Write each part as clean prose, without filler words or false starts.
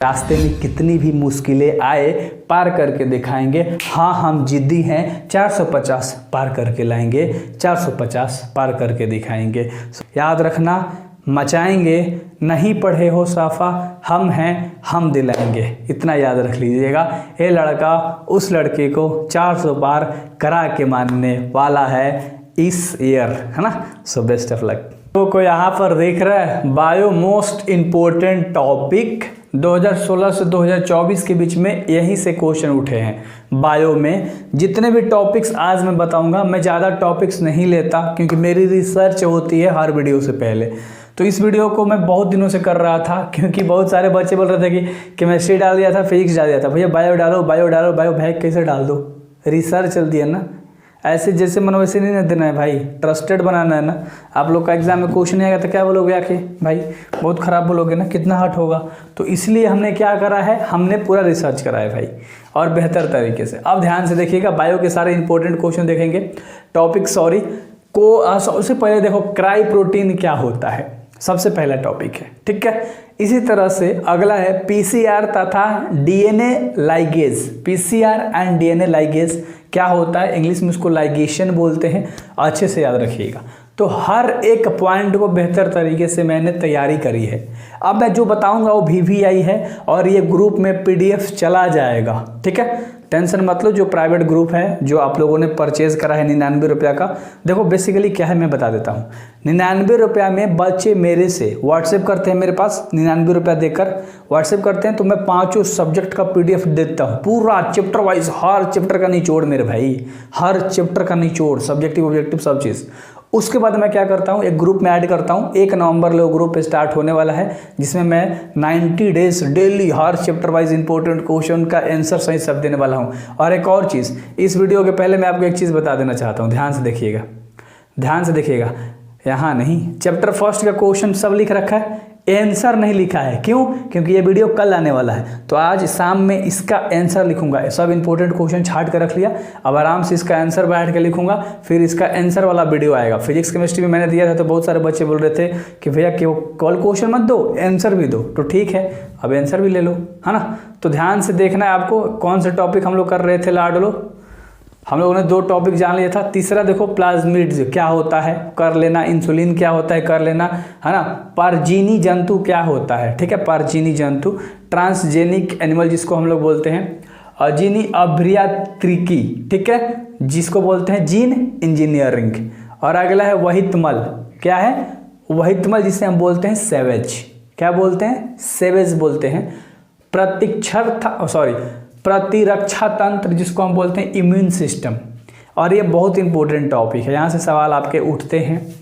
रास्ते में कितनी भी मुश्किलें आए पार करके दिखाएंगे। हाँ हम जिद्दी हैं, 450 पार करके लाएंगे, 450 पार करके दिखाएंगे। याद रखना, मचाएंगे, नहीं पढ़े हो साफा, हम हैं हम दिलाएंगे, इतना याद रख लीजिएगा। ये लड़का उस लड़के को 400 पार करा के मानने वाला है इस ईयर, है ना। So best of luck. तो यहाँ पर देख रहा है बायो मोस्ट इम्पोर्टेंट टॉपिक 2016 से 2024 के बीच में यहीं से क्वेश्चन उठे हैं। बायो में जितने भी टॉपिक्स आज मैं बताऊंगा, मैं ज़्यादा टॉपिक्स नहीं लेता क्योंकि मेरी रिसर्च होती है हर वीडियो से पहले। तो इस वीडियो को मैं बहुत दिनों से कर रहा था क्योंकि बहुत सारे बच्चे बोल रहे थे कि केमिस्ट्री डाल दिया था, फिजिक्स डाल दिया था, भैया बायो डालो बायो डालो। बायो भाई कैसे डाल दो, रिसर्च चलती है ना, ऐसे जैसे मन वैसे नहीं देना है भाई, ट्रस्टेड बनाना है ना। आप लोग का एग्जाम में क्वेश्चन नहीं आएगा तो क्या बोलोगे आके, भाई बहुत ख़राब बोलोगे ना, कितना हर्ट होगा। तो इसलिए हमने क्या करा है, हमने पूरा रिसर्च करा है भाई, और बेहतर तरीके से। अब ध्यान से देखिएगा, बायो के सारे इंपॉर्टेंट क्वेश्चन देखेंगे। टॉपिक को सबसे पहले देखो, क्राई प्रोटीन क्या होता है, सबसे पहला टॉपिक है, ठीक है। इसी तरह से अगला है पीसीआर तथा DNA ligase. PCR and DNA ligase क्या होता है, इंग्लिश में उसको लाइगेशन बोलते हैं, अच्छे से याद रखिएगा। तो हर एक पॉइंट को बेहतर तरीके से मैंने तैयारी करी है। अब मैं जो बताऊंगा वो VVI है और ये ग्रुप में PDF चला जाएगा, ठीक है। टेंशन मत लो, जो प्राइवेट ग्रुप है जो आप लोगों ने परचेज करा है 99 रुपया का, देखो बेसिकली क्या है मैं बता देता हूँ। 99 रुपया में बच्चे मेरे से व्हाट्सएप करते हैं, मेरे पास 99 रुपया देकर व्हाट्सएप करते हैं, तो मैं 5 सब्जेक्ट का PDF देता हूँ, पूरा चैप्टर वाइज, हर चैप्टर का निचोड़ मेरे भाई, हर चैप्टर का निचोड़, सब्जेक्टिव ऑब्जेक्टिव सब चीज़। उसके बाद मैं क्या करता हूँ, एक ग्रुप में ऐड करता हूँ। 1 नवंबर लोग ग्रुप स्टार्ट होने वाला है, जिसमें मैं 90 डेज डेली हर चैप्टर वाइज इंपॉर्टेंट क्वेश्चन का आंसर सही सब देने वाला हूँ। और एक और चीज़, इस वीडियो के पहले मैं आपको एक चीज़ बता देना चाहता हूँ, ध्यान से देखिएगा, ध्यान से देखिएगा। यहाँ नहीं, चैप्टर फर्स्ट का क्वेश्चन सब लिख रखा है, आंसर नहीं लिखा है। क्यों? क्योंकि ये वीडियो कल आने वाला है, तो आज शाम में इसका आंसर लिखूंगा। सब इंपॉर्टेंट क्वेश्चन छाट कर रख लिया, अब आराम से इसका आंसर बैठ के लिखूंगा, फिर इसका आंसर वाला वीडियो आएगा। फिजिक्स केमिस्ट्री में मैंने दिया था तो बहुत सारे बच्चे बोल रहे थे कि भैया केवल क्वेश्चन मत दो, आंसर भी दो, तो ठीक है अब आंसर भी ले लो, है ना। तो ध्यान से देखना है आपको, कौन से टॉपिक हम लोग कर रहे थे लाडलो। हम लोगों ने 2 टॉपिक जान लिया था। तीसरा देखो, प्लाज्मिड्स क्या होता है, कर लेना। इंसुलिन क्या होता है, कर लेना, है ना। परजीवी जंतु क्या होता है, ठीक है, परजीवी जंतु। ट्रांसजेनिक एनिमल जिसको हम लोग बोलते हैं, जीनी अभियांत्रिकी, ठीक है, जिसको बोलते हैं जीन इंजीनियरिंग। और अगला है वहितमल, क्या है वहितमल, जिसे हम बोलते हैं सेवेज। क्या बोलते हैं, सेवेज बोलते हैं। प्रतिरक्षा तंत्र, जिसको हम बोलते हैं इम्यून सिस्टम। और ये बहुत इंपॉर्टेंट टॉपिक है, यहाँ से सवाल आपके उठते हैं।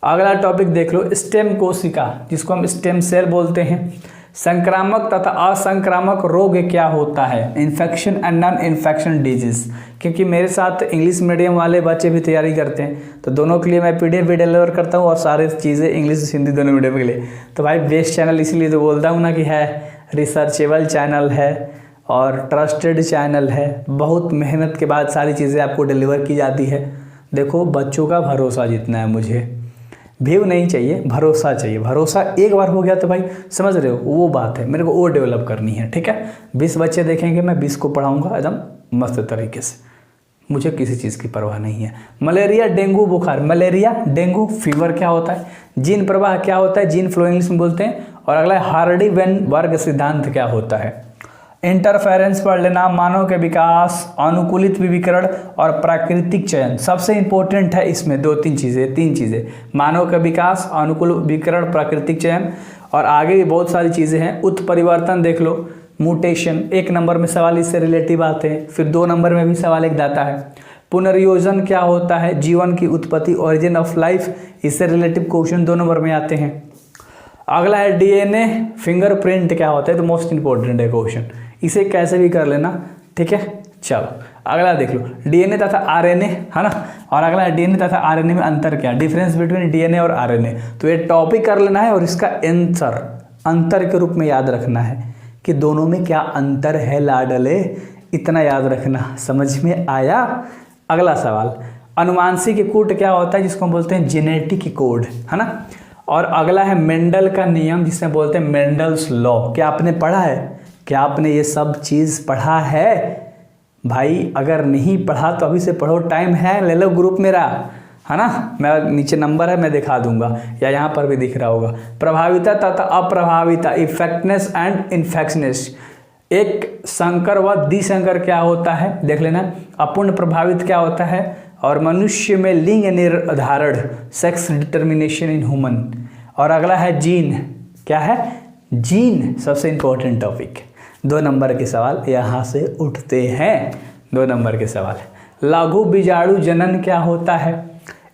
अगला टॉपिक देख लो, स्टेम कोशिका, जिसको हम स्टेम सेल बोलते हैं। संक्रामक तथा असंक्रामक रोग क्या होता है, infection and non infection disease. क्योंकि मेरे साथ इंग्लिश मीडियम वाले बच्चे भी तैयारी करते हैं, तो दोनों के लिए मैं PDF भी डिलीवर करता हूँ और सारी चीज़ें इंग्लिश हिंदी दोनों मीडियम के लिए। तो भाई बेस्ट चैनल इसलिए तो बोलता हूँ ना कि है रिसर्चेबल चैनल है और ट्रस्टेड चैनल है। बहुत मेहनत के बाद सारी चीज़ें आपको डिलीवर की जाती है। देखो बच्चों का भरोसा जितना है, मुझे व्यू नहीं चाहिए, भरोसा चाहिए। भरोसा एक बार हो गया तो भाई समझ रहे हो, वो बात है, मेरे को और डेवलप करनी है, ठीक है। 20 बच्चे देखेंगे, मैं 20 को पढ़ाऊँगा एकदम मस्त तरीके से, मुझे किसी चीज़ की परवाह नहीं है। मलेरिया डेंगू बुखार, मलेरिया डेंगू फीवर क्या होता है, जीन प्रवाह क्या होता है, जीन फ्लो इंग्लिश में बोलते हैं। और अगला है हार्डी वेनबर्ग सिद्धांत क्या होता है। इंटरफेरेंस पढ़ लेना, मानव के विकास, अनुकूलित विकिरण और प्राकृतिक चयन। सबसे इंपॉर्टेंट है इसमें 3 चीज़ें, मानव का विकास, अनुकूल विकिरण, प्राकृतिक चयन। और आगे भी बहुत सारी चीज़ें हैं। उत्परिवर्तन देख लो, म्यूटेशन, 1 नंबर में सवाल इससे रिलेटिव आते हैं, फिर 2 नंबर में भी सवाल एक आता है। पुनर्योजन क्या होता है, जीवन की उत्पत्ति, ओरिजिन ऑफ लाइफ, इससे रिलेटिव क्वेश्चन 2 नंबर में आते हैं। अगला है DNA फिंगरप्रिंट क्या होता है, तो मोस्ट इंपॉर्टेंट है क्वेश्चन, इसे कैसे भी कर लेना, ठीक है। चलो अगला देख लो, DNA तथा RNA, है ना। और अगला है DNA तथा RNA में अंतर क्या, डिफरेंस बिटवीन DNA और RNA। तो ये टॉपिक कर लेना है और इसका आंसर अंतर के रूप में याद रखना है कि दोनों में क्या अंतर है लाडले, इतना याद रखना। समझ में आया। अगला सवाल, अनुवांशिक कोड क्या होता है, जिसको हम बोलते हैं जेनेटिक कोड, है ना। और अगला है मेंडल का नियम, जिसे बोलते हैं मेंडल्स लॉ। क्या आपने पढ़ा है क्या आपने ये सब चीज़ पढ़ा है भाई? अगर नहीं पढ़ा तो अभी से पढ़ो, टाइम है, ले लो ग्रुप मेरा, है ना। मैं नीचे नंबर है, मैं दिखा दूंगा, या यहाँ पर भी दिख रहा होगा। प्रभाविता तथा अप्रभाविता, इफेक्टनेस एंड इन्फेक्शनेस। एक संकर व दिसंकर क्या होता है देख लेना। अपूर्ण प्रभावित क्या होता है, और मनुष्य में लिंग निर्धारण, सेक्स डिटर्मिनेशन इन ह्यूमन। और अगला है जीन, क्या है जीन, सबसे इंपॉर्टेंट टॉपिक। 2 नंबर के सवाल यहाँ से उठते हैं, 2 नंबर के सवाल। लघु बीजाणु जनन क्या होता है,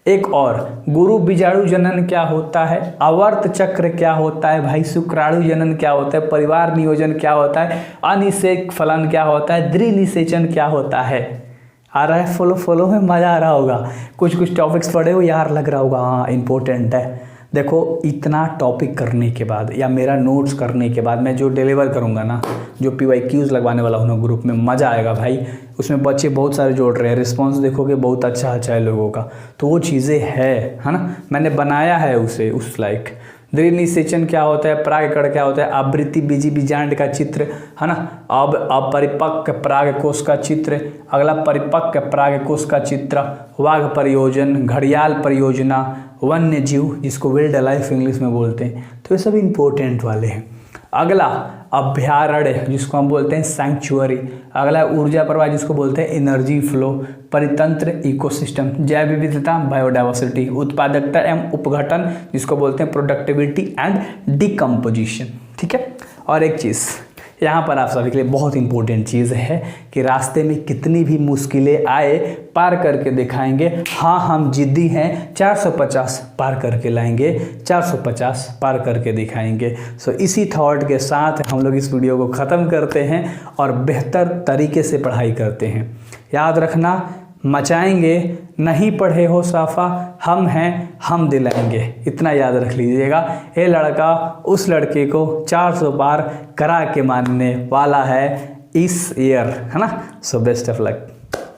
एक और गुरु बीजाणु जनन क्या होता है, आवर्त चक्र क्या होता है भाई, शुक्राणु जनन क्या होता है, परिवार नियोजन क्या होता है, अनिषेक फलन क्या होता है, द्विनिषेचन क्या होता है। आ रहा है, फॉलो में मज़ा आ रहा होगा। कुछ टॉपिक्स पढ़े हो यार, लग रहा होगा हाँ इंपॉर्टेंट है। देखो इतना टॉपिक करने के बाद या मेरा नोट्स करने के बाद मैं जो डिलीवर करूँगा ना, जो PYQs लगवाने वाला हूँ ना ग्रुप में, मज़ा आएगा भाई। उसमें बच्चे बहुत सारे जोड़ रहे हैं, रिस्पांस देखोगे बहुत अच्छा है लोगों का, तो वो चीज़ें है ना, मैंने बनाया है उसे उस लाइक। द्विनिषेचन क्या होता है, परागकण क्या होता है, आवृत्ति बीजी बीजांड का चित्र, है ना। अब अपरिपक्व परागकोश का चित्र, अगला परिपक्व परागकोश का चित्र, वाघ परियोजन, घड़ियाल परियोजना, वन्य जीव जिसको वाइल्ड लाइफ इंग्लिश में बोलते हैं, तो ये सब इंपॉर्टेंट वाले हैं। अगला अभयारण्य जिसको हम बोलते हैं सैंक्चुअरी, अगला ऊर्जा प्रवाह जिसको बोलते हैं एनर्जी फ्लो, परितंत्र इकोसिस्टम, जैव विविधता बायोडाइवर्सिटी, उत्पादकता एवं उपघटन जिसको बोलते हैं प्रोडक्टिविटी एंड डिकम्पोजिशन। ठीक है। और एक चीज़ यहाँ पर आप सभी के लिए बहुत इंपॉर्टेंट चीज़ है कि रास्ते में कितनी भी मुश्किलें आए पार करके दिखाएंगे। हाँ हम जिद्दी हैं, 450 पार करके लाएंगे, 450 पार करके दिखाएंगे। सो इसी थॉट के साथ हम लोग इस वीडियो को ख़त्म करते हैं और बेहतर तरीके से पढ़ाई करते हैं। याद रखना, मचाएंगे, नहीं पढ़े हो साफा, हम हैं, हम दिलाएंगे, इतना याद रख लीजिएगा। ये लड़का उस लड़के को 400 पार करा के मानने वाला है इस ईयर, है ना। So best of luck.